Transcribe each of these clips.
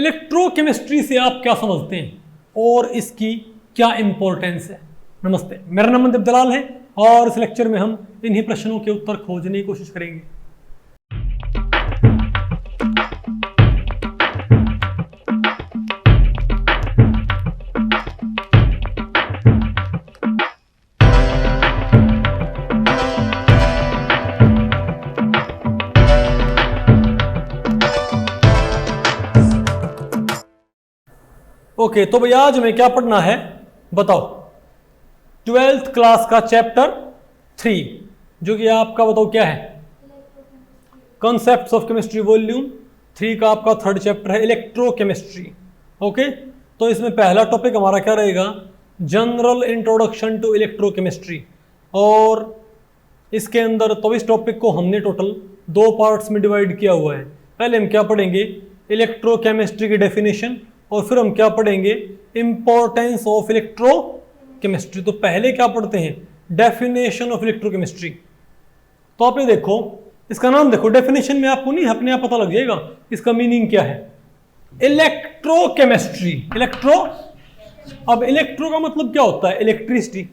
Electrochemistry से आप क्या समझते हैं और इसकी क्या इंपॉर्टेंस है। नमस्ते, मेरा नाम मनदीप दलाल है और इस लेक्चर में हम इन्हीं प्रश्नों के उत्तर खोजने की कोशिश करेंगे। ओके, तो भैया आज हमें क्या पढ़ना है बताओ। 12th क्लास का चैप्टर 3 जो कि आपका बताओ क्या है, कॉन्सेप्ट्स ऑफ केमिस्ट्री वॉल्यूम 3 का आपका 3rd चैप्टर है इलेक्ट्रोकेमिस्ट्री। ओके, तो इसमें पहला टॉपिक हमारा क्या रहेगा, जनरल इंट्रोडक्शन टू इलेक्ट्रोकेमिस्ट्री। और इसके अंदर तो इस टॉपिक को हमने टोटल 2 पार्ट्स में डिवाइड किया हुआ है। पहले हम क्या पढ़ेंगे, इलेक्ट्रोकेमिस्ट्री की डेफिनेशन, और फिर हम क्या पढ़ेंगे, इंपॉर्टेंस ऑफ इलेक्ट्रोकेमिस्ट्री। तो पहले क्या पढ़ते हैं, डेफिनेशन ऑफ इलेक्ट्रोकेमिस्ट्री। तो आप ये देखो, इसका नाम देखो, डेफिनेशन में आपको नहीं अपने आप पता लग जाएगा इसका मीनिंग क्या है। इलेक्ट्रोकेमिस्ट्री, अब इलेक्ट्रो का मतलब क्या होता है, इलेक्ट्रिसिटी।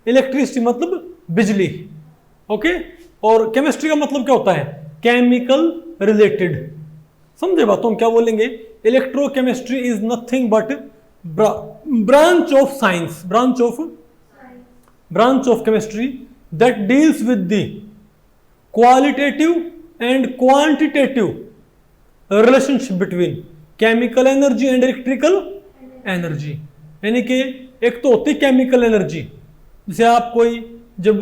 इलेक्ट्रिसिटी मतलब बिजली। ओके, और केमिस्ट्री का मतलब क्या होता है, केमिकल रिलेटेड। समझे बात, तो हम क्या बोलेंगे, electrochemistry is nothing but branch of science, branch of chemistry that deals with the qualitative and quantitative relationship between chemical energy and electrical energy. यानी कि एक तो होती केमिकल एनर्जी, जैसे आप कोई जब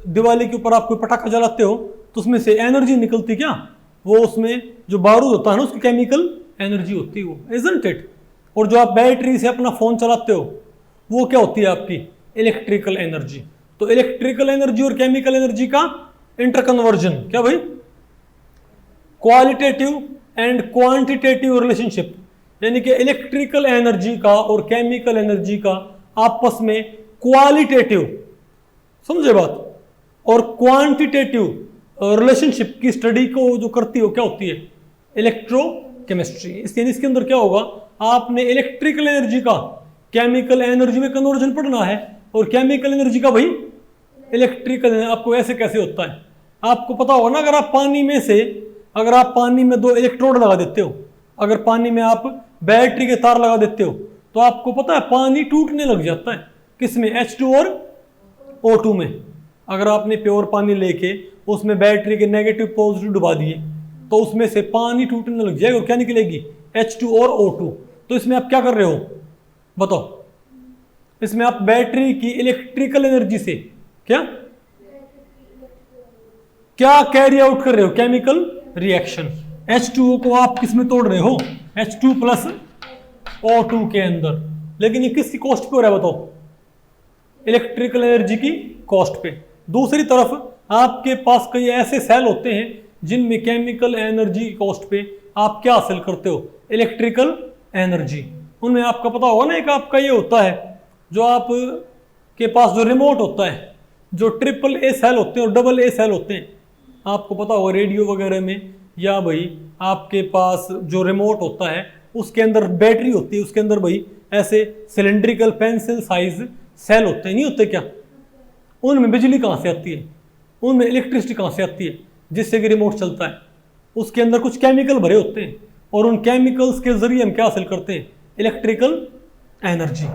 दिवाली के ऊपर आप कोई पटाखा जलाते हो तो उसमें से एनर्जी निकलती, क्या वो उसमें जो बारूद होता है ना उसकी केमिकल एनर्जी होती है वो, इजंट इट। और जो आप बैटरी से अपना फोन चलाते हो वो क्या होती है आपकी, इलेक्ट्रिकल एनर्जी। तो इलेक्ट्रिकल एनर्जी और केमिकल एनर्जी का इंटरकन्वर्जन क्या भाई, क्वालिटेटिव एंड क्वांटिटेटिव रिलेशनशिप। यानी कि इलेक्ट्रिकल एनर्जी का और केमिकल एनर्जी का आपस में क्वालिटेटिव, समझे बात, और क्वांटिटेटिव रिलेशनशिप की स्टडी को जो करती हो क्या होती है, इलेक्ट्रोकेमिस्ट्री। इसके अंदर क्या होगा, आपने इलेक्ट्रिकल एनर्जी का केमिकल एनर्जी में कन्वर्जन पढ़ना है और केमिकल एनर्जी का भाई इलेक्ट्रिकल। आपको ऐसे कैसे होता है, आपको पता होगा ना, अगर आप पानी में 2 इलेक्ट्रोड लगा देते हो, अगर पानी में आप बैटरी के तार लगा देते हो तो आपको पता है पानी टूटने लग जाता है। किसमें, H2 और O2 में। अगर आपने प्योर पानी लेके उसमें बैटरी के नेगेटिव पॉजिटिव डुबा दिए तो उसमें से पानी टूटने लग जाएगा और क्या निकलेगी, H2 और O2। तो इसमें आप क्या कर रहे हो बताओ, इसमें आप बैटरी की इलेक्ट्रिकल एनर्जी से क्या कैरी आउट कर रहे हो, केमिकल रिएक्शन। H2O को आप किस में तोड़ रहे हो, H2 प्लस O2 के अंदर। लेकिन ये किसकी कॉस्ट पे हो रहा है बताओ, इलेक्ट्रिकल एनर्जी की कॉस्ट पे। दूसरी तरफ आपके पास कई ऐसे सेल होते हैं जिनमें केमिकल एनर्जी कॉस्ट पे आप क्या हासिल करते हो, इलेक्ट्रिकल एनर्जी। उनमें आपका पता होगा ना, एक आपका ये होता है जो आप के पास जो रिमोट होता है, जो AAA सेल होते हैं और AA सेल होते हैं। आपको पता होगा रेडियो वगैरह में, या भाई आपके पास जो रिमोट होता है उसके अंदर बैटरी होती है, उसके अंदर भाई ऐसे सिलेंड्रिकल पेंसिल साइज सेल होते हैं, नहीं होते क्या। उनमें बिजली कहाँ से आती है, उनमें इलेक्ट्रिसिटी कहाँ से आती है, जिससे कि रिमोट चलता है। उसके अंदर कुछ केमिकल भरे होते हैं और उन केमिकल्स के जरिए हम क्या हासिल करते हैं, इलेक्ट्रिकल एनर्जी।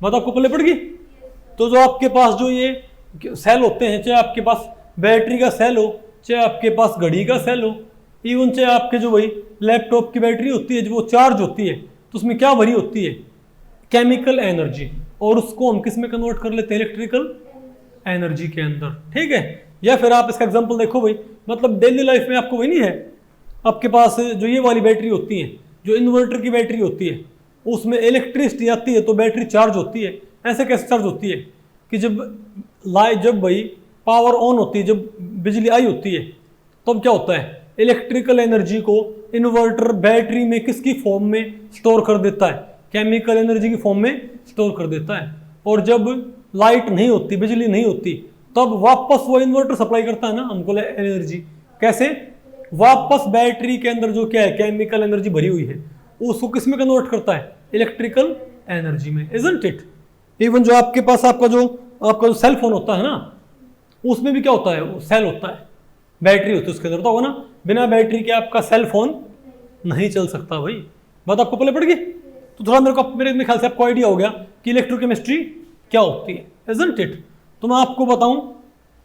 बात आपको पहले पड़ गई। तो जो आपके पास जो ये सेल होते हैं, चाहे आपके पास बैटरी का सेल हो, चाहे आपके पास घड़ी का सेल हो, इवन चाहे आपके जो भाई लैपटॉप की बैटरी होती है जो वो चार्ज होती है, तो उसमें क्या भरी होती है, केमिकल एनर्जी। और उसको हम किस में कन्वर्ट कर लेते हैं, इलेक्ट्रिकल एनर्जी के अंदर। ठीक है। या फिर आप इसका एग्जांपल देखो भाई, मतलब डेली लाइफ में आपको वही नहीं है, आपके पास जो ये वाली बैटरी होती है, जो इन्वर्टर की बैटरी होती है, उसमें इलेक्ट्रिसिटी आती है तो बैटरी चार्ज होती है। ऐसे कैसे चार्ज होती है कि जब भाई पावर ऑन होती है, जब बिजली आई होती है, तब क्या होता है, इलेक्ट्रिकल एनर्जी को इन्वर्टर बैटरी में किसकी फॉर्म में स्टोर कर देता है, केमिकल एनर्जी की फॉर्म में स्टोर कर देता है। और जब लाइट नहीं होती, बिजली नहीं होती, तब वापस वो इन्वर्टर सप्लाई करता है ना हमको एनर्जी। कैसे, वापस बैटरी के अंदर जो क्या है, केमिकल एनर्जी भरी हुई है, उसको किस में कन्वर्ट करता है, इलेक्ट्रिकल एनर्जी में, इजंट इट। इवन जो आपके पास आपका जो सेल फोन होता है ना, उसमें भी क्या होता है, वो सेल होता है, बैटरी होती है उसके अंदर, तो होगा ना, बिना बैटरी के आपका सेल फोन नहीं चल सकता भाई। बात आपको पहले पड़ गई, तो थोड़ा मेरे ख्याल से आपको आइडिया हो गया कि इलेक्ट्रोकेमिस्ट्री क्या होती है, इजंट इट। तो मैं आपको बताऊं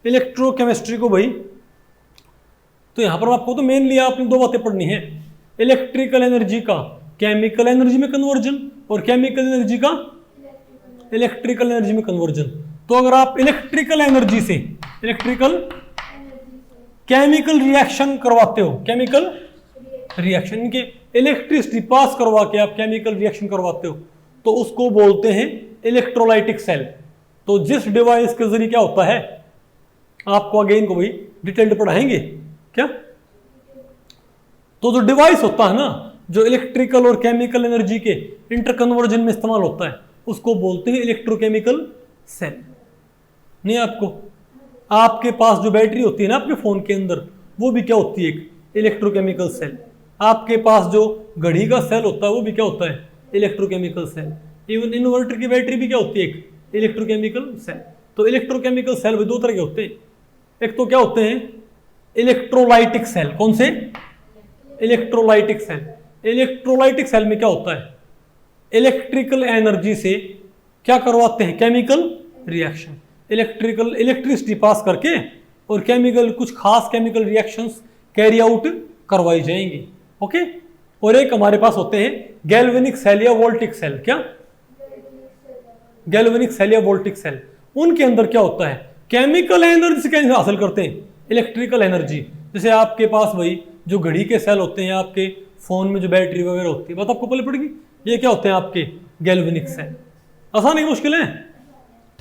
इलेक्ट्रोकेमिस्ट्री को भाई, तो यहां पर आपको तो मेनली आपने दो बातें पढ़नी है, इलेक्ट्रिकल एनर्जी का केमिकल एनर्जी में कन्वर्जन और केमिकल एनर्जी का इलेक्ट्रिकल एनर्जी में कन्वर्जन। तो अगर आप इलेक्ट्रिकल एनर्जी से केमिकल रिएक्शन करवाते हो, केमिकल रिएक्शन के इलेक्ट्रिसिटी पास करवा के आप केमिकल रिएक्शन करवाते हो, तो उसको बोलते हैं इलेक्ट्रोलाइटिक सेल। तो जिस डिवाइस के जरिए क्या होता है, आपको अगेन को भाई डिटेल्ड पढ़ाएंगे क्या, तो जो डिवाइस होता है ना, जो इलेक्ट्रिकल और केमिकल एनर्जी के इंटरकन्वर्जन में इस्तेमाल होता है, उसको बोलते हैं इलेक्ट्रोकेमिकल सेल। नहीं आपको, आपके पास जो बैटरी होती है ना आपके फोन के अंदर, वो भी क्या होती है, एक इलेक्ट्रोकेमिकल सेल। आपके पास जो घड़ी का सेल होता है वो भी क्या होता है, इलेक्ट्रोकेमिकल सेल। इवन इन्वर्टर की बैटरी भी क्या होती है, एक इलेक्ट्रोकेमिकल सेल। तो इलेक्ट्रोकेमिकल सेल भी दो तरह के होते हैं, एक तो क्या होते हैं इलेक्ट्रोलाइटिक सेल। कौन से, इलेक्ट्रोलाइटिक सेल। इलेक्ट्रोलाइटिक सेल में क्या होता है, इलेक्ट्रिकल एनर्जी से क्या करवाते हैं, केमिकल रिएक्शन, इलेक्ट्रिसिटी पास करके और केमिकल, कुछ खास केमिकल रिएक्शंस कैरी आउट करवाई जाएंगी। ओके। और एक हमारे पास होते हैं गैल्वेनिक सेल या वोल्टिक सेल। क्या, गैल्वेनिक सेल या वोल्टिक सेल। उनके अंदर क्या होता है, केमिकल एनर्जी से कैसे हासिल करते हैं, इलेक्ट्रिकल एनर्जी। जैसे आपके पास वही जो घड़ी के सेल होते हैं, आपके फोन में जो बैटरी वगैरह होती है, बात आपको पहले पड़ेगी, ये क्या होते हैं आपके गैल्वेनिक सेल। आसान है, मुश्किल है,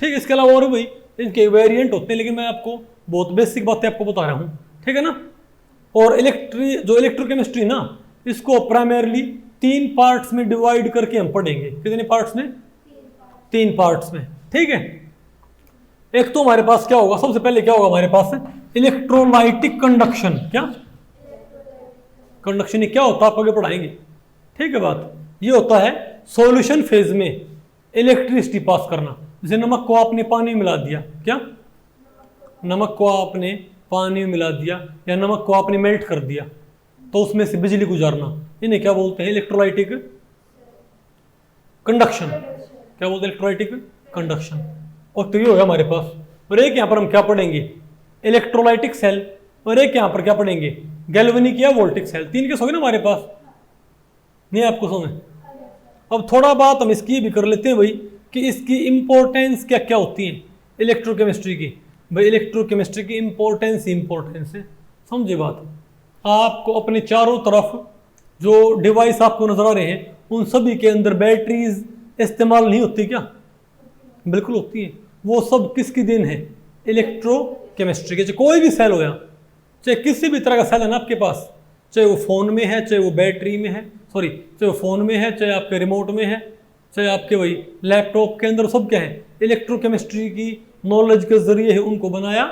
ठीक है। इसके अलावा और भाई इनके वेरिएंट होते हैं, लेकिन मैं आपको बहुत बेसिक बातें आपको बता रहा हूं, ठीक है ना। और इलेक्ट्रोकेमिस्ट्री ना, इसको प्राइमरली 3 पार्ट्स में डिवाइड करके हम पढ़ेंगे। कितने पार्ट्स में, 3 पार्ट्स में, ठीक है। एक तो हमारे पास क्या होगा, सबसे पहले क्या होगा हमारे पास, इलेक्ट्रोलाइटिक कंडक्शन। क्या, कंडक्शन क्या होता है आप आगे पढ़ाएंगे, ठीक है बात। ये होता है सॉल्यूशन फेज में इलेक्ट्रिसिटी पास करना। जैसे नमक को आपने पानी में मिला दिया, क्या, नमक को आपने पानी में मिला दिया या नमक को आपने मेल्ट कर दिया, तो उसमें से बिजली गुजारना, इन्हें क्या बोलते हैं, इलेक्ट्रोलाइटिक कंडक्शन। क्या बोलते हैं, इलेक्ट्रोलाइटिक कंडक्शन। और तो ये होगा हमारे पास। और एक यहां पर हम क्या पढ़ेंगे, इलेक्ट्रोलाइटिक सेल, और एक यहां पर क्या पढ़ेंगे, गैल्वेनिक या वोल्टिक सेल। 3 केस हो गए ना हमारे पास, नहीं आपको समझ। अब थोड़ा बात हम इसकी भी कर लेते हैं भाई, कि इसकी इंपॉर्टेंस क्या क्या होती है इलेक्ट्रोकेमिस्ट्री की। भाई इलेक्ट्रोकेमिस्ट्री की इंपॉर्टेंस ही इंपॉर्टेंस है, समझे बात। आपको अपने चारों तरफ जो डिवाइस आपको नजर आ रहे हैं, उन सभी के अंदर बैटरीज इस्तेमाल नहीं होती क्या, बिल्कुल होती है। वो सब किसकी देन है, इलेक्ट्रोकेमिस्ट्री के। कोई भी सेल हो, या चाहे किसी भी तरह का सेल है ना आपके पास, चाहे वो फोन में है, चाहे वो बैटरी में है, सॉरी चाहे वो फोन में है, चाहे आपके रिमोट में है, चाहे आपके वही लैपटॉप के अंदर, सब क्या है, इलेक्ट्रोकेमिस्ट्री की नॉलेज के जरिए ही उनको बनाया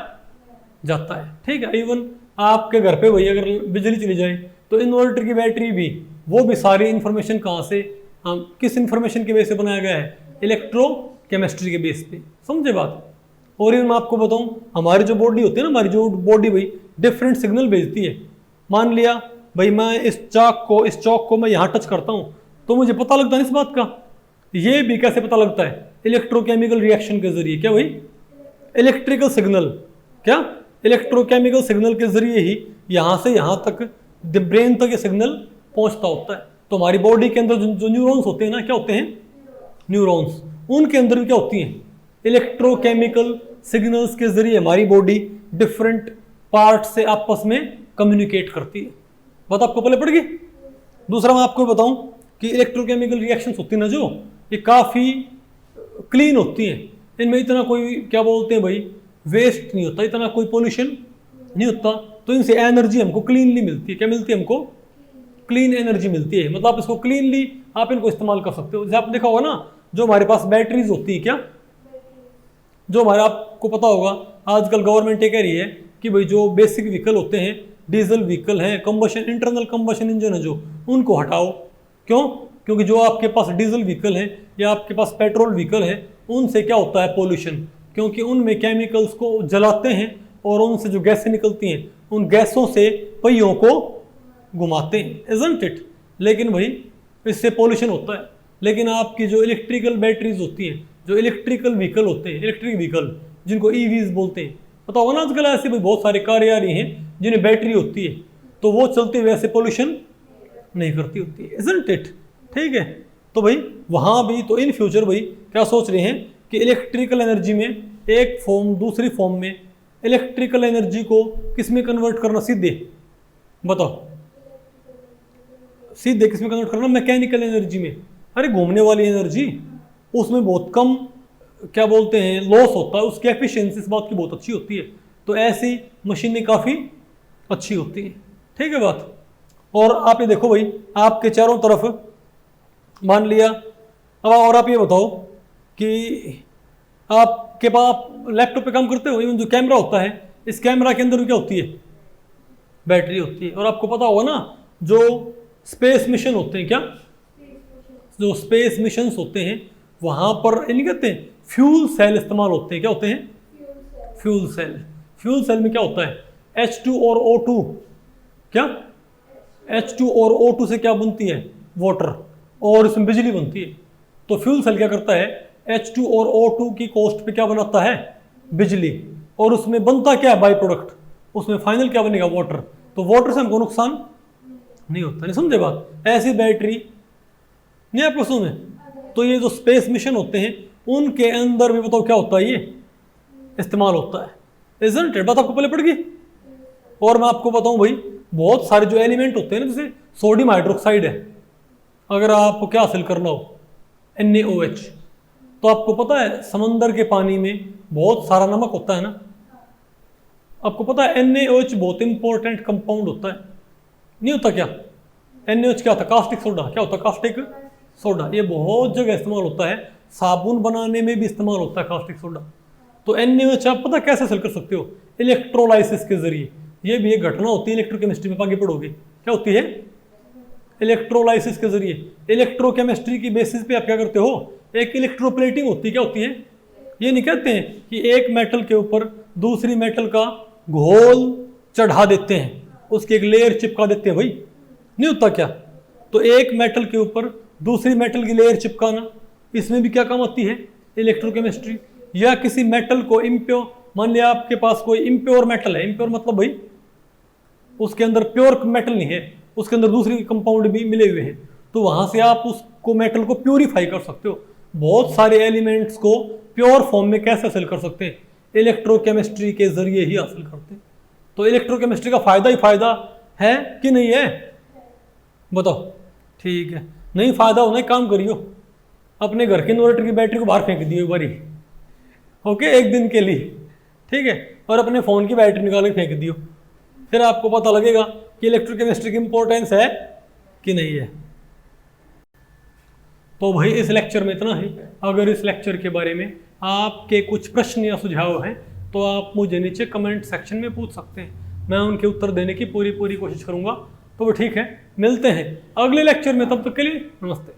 जाता है, ठीक है। इवन आपके घर पे वही अगर बिजली चली जाए, तो इन्वर्टर की बैटरी भी, वो भी सारी इंफॉर्मेशन कहाँ से, हम किस इंफॉर्मेशन के बेस पे बनाया गया है, इलेक्ट्रोकेमिस्ट्री के बेस पे, समझे बात। और ये मैं आपको बताऊं, हमारी जो बॉडी होती है ना, हमारी जो बॉडी भाई डिफरेंट सिग्नल भेजती है। मान लिया भाई मैं इस चौक को मैं यहाँ टच करता हूँ, तो मुझे पता लगता है इस बात का। ये भी कैसे पता लगता है, इलेक्ट्रोकेमिकल रिएक्शन के जरिए। क्या भाई, इलेक्ट्रिकल सिग्नल, क्या, इलेक्ट्रोकेमिकल सिग्नल के जरिए ही यहाँ से यहाँ तक ब्रेन तक ये सिग्नल पहुँचता होता है। तो हमारी बॉडी के अंदर जो न्यूरॉन्स होते हैं ना, क्या होते हैं, न्यूरॉन्स, उनके अंदर भी क्या होती हैं, इलेक्ट्रोकेमिकल सिग्नल्स के जरिए हमारी बॉडी डिफरेंट पार्ट से आपस में कम्युनिकेट करती है। बात आपको पहले पड़ गई। दूसरा मैं आपको बताऊं कि इलेक्ट्रोकेमिकल रिएक्शंस होती है ना, जो ये काफ़ी क्लीन होती हैं। इनमें इतना कोई क्या बोलते हैं भाई, वेस्ट नहीं होता, इतना कोई पोल्यूशन नहीं होता। तो इनसे एनर्जी हमको क्लीनली मिलती है। क्या मिलती है हमको, क्लीन एनर्जी मिलती है। मतलब आप इसको क्लीनली आप इनको इस्तेमाल कर सकते हो। जैसे आपने देखा होगा ना, जो हमारे पास बैटरीज होती है, क्या, जो हमारा, आपको पता होगा आजकल गवर्नमेंट ये कह रही है कि भाई जो बेसिक व्हीकल होते हैं, डीजल व्हीकल हैं, कंबशन इंटरनल कंबशन इंजन है जो, उनको हटाओ। क्यों? क्योंकि जो आपके पास डीजल व्हीकल है या आपके पास पेट्रोल व्हीकल है उनसे क्या होता है पोल्यूशन, क्योंकि उनमें केमिकल्स को जलाते हैं और उनसे जो गैसें निकलती हैं उन गैसों से पहियों को घुमाते हैं, इजंट इट। लेकिन भाई इससे पोल्यूशन होता है। लेकिन आपकी जो इलेक्ट्रिकल बैटरीज होती हैं, जो इलेक्ट्रिकल व्हीकल होते हैं, इलेक्ट्रिक व्हीकल जिनको ईवीज बोलते हैं, पता होगा ना आजकल ऐसे भी बहुत सारे कार आ रही हैं जिन्हें बैटरी होती है, तो वो चलते हुए ऐसे पोल्यूशन नहीं करती होती है, इजंट इट। ठीक है, तो भाई वहाँ भी तो इन फ्यूचर भाई क्या सोच रहे हैं कि इलेक्ट्रिकल एनर्जी में एक फॉर्म दूसरी फॉर्म में इलेक्ट्रिकल एनर्जी को किस में कन्वर्ट करना, सीधे बताओ, सीधे किस में कन्वर्ट करना, मैकेनिकल एनर्जी में। अरे घूमने वाली एनर्जी उसमें बहुत कम क्या बोलते हैं लॉस होता है, उसकी एफिशिएंसी इस बात की बहुत अच्छी होती है, तो ऐसी मशीनें काफ़ी अच्छी होती हैं। ठीक है बात। और आप ये देखो भाई आपके चारों तरफ मान लिया, अब और आप ये बताओ कि आपके पास लैपटॉप पे काम करते हो, इवन जो कैमरा होता है इस कैमरा के अंदर क्या होती है, बैटरी होती है। और आपको पता होगा ना जो स्पेस मिशन होते हैं, क्या जो स्पेस मिशंस होते हैं वहाँ पर ये नहीं कहते हैं फ्यूल सेल इस्तेमाल होते हैं, क्या होते हैं फ्यूल सेल। फ्यूल सेल में क्या होता है H2 और O2, क्या H2 और O2 से क्या बनती है वाटर, और इसमें बिजली बनती है। तो फ्यूल सेल क्या करता है H2 और O2 की कॉस्ट पे क्या बनाता है बिजली, और उसमें बनता क्या है बाई प्रोडक्ट, उसमें फाइनल क्या बनेगा वाटर। तो वाटर से हमको नुकसान नहीं होता, नहीं समझे बात। ऐसी बैटरी नहीं आपको सुने। तो ये जो स्पेस मिशन होते हैं उनके अंदर भी बताओ क्या होता है, ये इस्तेमाल होता है, इजंट इट। बात आपको पहले पड़ गई। और मैं आपको बताऊं भाई बहुत सारे जो एलिमेंट होते हैं ना, जैसे सोडियम हाइड्रोक्साइड है, अगर आपको क्या हासिल करना हो NaOH, तो आपको पता है समंदर के पानी में बहुत सारा नमक होता है ना, आपको पता है NaOH बहुत इंपॉर्टेंट कंपाउंड होता है, नहीं होता क्या? NaOH क्या होता है कास्टिक सोडा, क्या होता है कास्टिक सोडा, ये बहुत जगह इस्तेमाल होता है, साबुन बनाने में भी इस्तेमाल होता है कास्टिक सोडा। तो NaOH आप पता कैसे हासिल कर सकते हो, इलेक्ट्रोलाइसिस के जरिए। ये भी एक घटना होती है इलेक्ट्रोकेमिस्ट्री में, आगे पढ़ोगे क्या होती है इलेक्ट्रोलाइसिस के जरिए। इलेक्ट्रोकेमिस्ट्री की बेसिस पे आप क्या करते हो, एक इलेक्ट्रोप्लेटिंग होती है, क्या होती है, ये नहीं कहते हैं कि एक मेटल के ऊपर दूसरी मेटल का घोल चढ़ा देते हैं, उसकी एक लेयर चिपका देते हैं, भाई नहीं होता क्या? तो एक मेटल के ऊपर दूसरी मेटल की लेयर चिपकाना, इसमें भी क्या काम आती है इलेक्ट्रोकेमिस्ट्री। या किसी मेटल को इम्प्योर, मान लिया आपके पास कोई इम्प्योर मेटल है, इम्प्योर मतलब भाई उसके अंदर प्योर मेटल नहीं है, उसके अंदर दूसरी कंपाउंड भी मिले हुए हैं, तो वहां से आप उसको मेटल को प्यूरिफाई कर सकते हो। बहुत सारे एलिमेंट्स को प्योर फॉर्म में कैसे हासिल कर सकते हैं, इलेक्ट्रोकेमिस्ट्री के जरिए ही हासिल करते हैं। तो इलेक्ट्रोकेमिस्ट्री का फायदा ही फायदा है कि नहीं है, बताओ। ठीक है, नहीं फायदा होना, काम करियो, अपने घर के इन्वर्टर की बैटरी को बाहर फेंक दियो एक बारी, ओके, एक दिन के लिए, ठीक है, और अपने फ़ोन की बैटरी निकाल के फेंक दियो, फिर आपको पता लगेगा कि इलेक्ट्रोकेमिस्ट्री की इंपॉर्टेंस है कि नहीं है। तो भाई इस लेक्चर में इतना ही। अगर इस लेक्चर के बारे में आपके कुछ प्रश्न या सुझाव हैं तो आप मुझे नीचे कमेंट सेक्शन में पूछ सकते हैं, मैं उनके उत्तर देने की पूरी कोशिश करूंगा। तो वो ठीक है, मिलते हैं अगले लेक्चर में, तब तक के लिए नमस्ते।